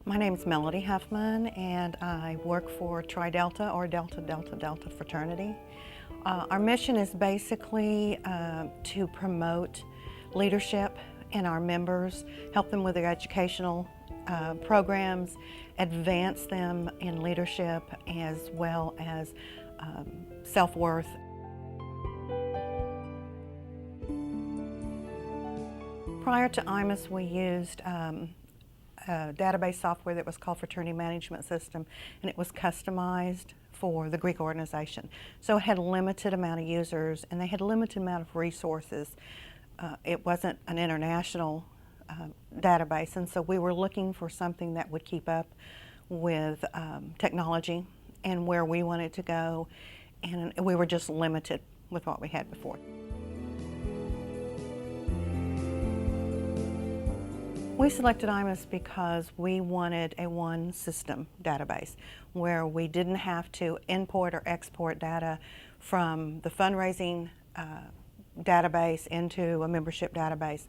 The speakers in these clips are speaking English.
My name is Melody Huffman, and I work for Tri Delta or Delta Delta Delta fraternity. Our mission is basically to promote leadership in our members, help them with their educational programs, advance them in leadership as well as self-worth. Prior to iMIS, we used database software that was called Fraternity Management System, and it was customized for the Greek organization. So it had a limited amount of users and they had a limited amount of resources. It wasn't an international database, and so we were looking for something that would keep up with technology and where we wanted to go, and we were just limited with what we had before. We selected iMIS because we wanted a one system database where we didn't have to import or export data from the fundraising database into a membership database,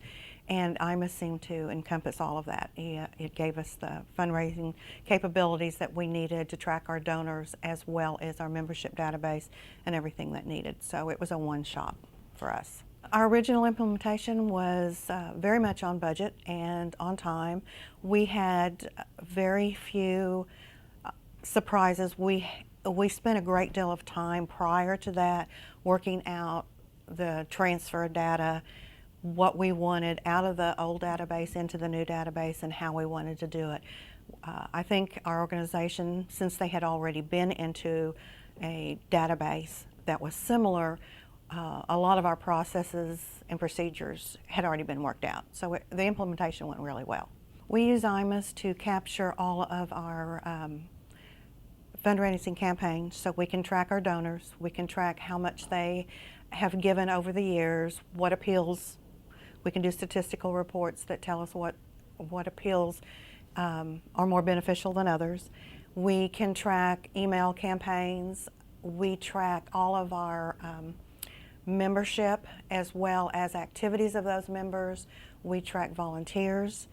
and iMIS seemed to encompass all of that. It gave us the fundraising capabilities that we needed to track our donors as well as our membership database and everything that needed. So it was a one-shop for us. Our original implementation was very much on budget and on time. We had very few surprises. We spent a great deal of time prior to that working out the transfer data, what we wanted out of the old database into the new database, and how we wanted to do it. I think our organization, since they had already been into a database that was similar, a lot of our processes and procedures had already been worked out. So the implementation went really well. We use iMIS to capture all of our fundraising campaigns, so we can track our donors, we can track how much they have given over the years, what appeals. We can do statistical reports that tell us what appeals are more beneficial than others. We can track email campaigns. We track all of our membership as well as activities of those members. We track volunteers.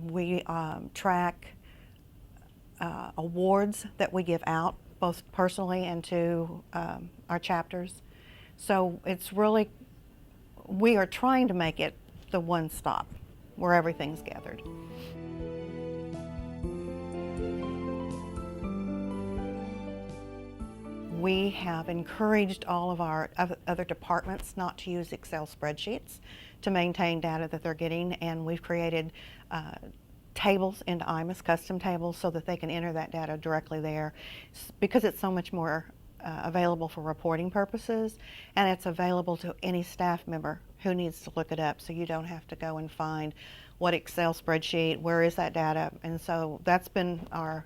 We track awards that we give out, both personally and to our chapters. So it's really, we are trying to make it the one stop where everything's gathered. We have encouraged all of our other departments not to use Excel spreadsheets to maintain data that they're getting, and we've created tables into iMIS, custom tables, so that they can enter that data directly there, because it's so much more available for reporting purposes, and it's available to any staff member who needs to look it up, so you don't have to go and find what Excel spreadsheet, where is that data. And so that's been our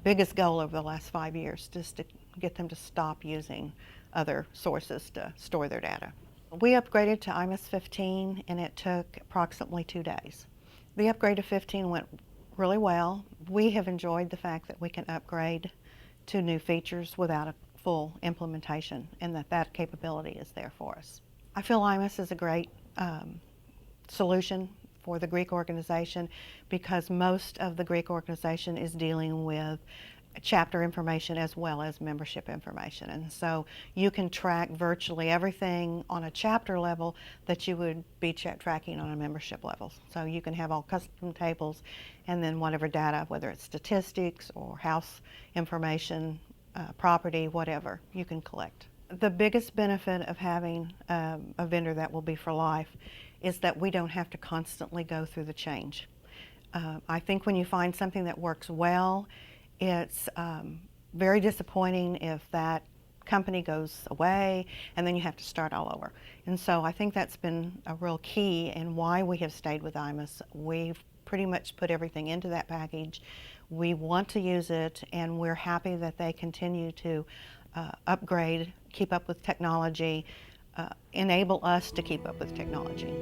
biggest goal over the last 5 years, just to get them to stop using other sources to store their data. We upgraded to iMIS 15, and it took approximately 2 days. The upgrade to 15 went really well. We have enjoyed the fact that we can upgrade to new features without a full implementation, and that capability is there for us. I feel iMIS is a great solution for the Greek organization, because most of the Greek organization is dealing with chapter information as well as membership information, and so you can track virtually everything on a chapter level that you would be tracking on a membership level. So you can have all custom tables, and then whatever data, whether it's statistics or house information, property, whatever, you can collect. The biggest benefit of having a vendor that will be for life is that we don't have to constantly go through the change. I think when you find something that works well, it's very disappointing if that company goes away and then you have to start all over. And so I think that's been a real key in why we have stayed with iMIS. We've pretty much put everything into that package. We want to use it, and we're happy that they continue to upgrade, keep up with technology, enable us to keep up with technology.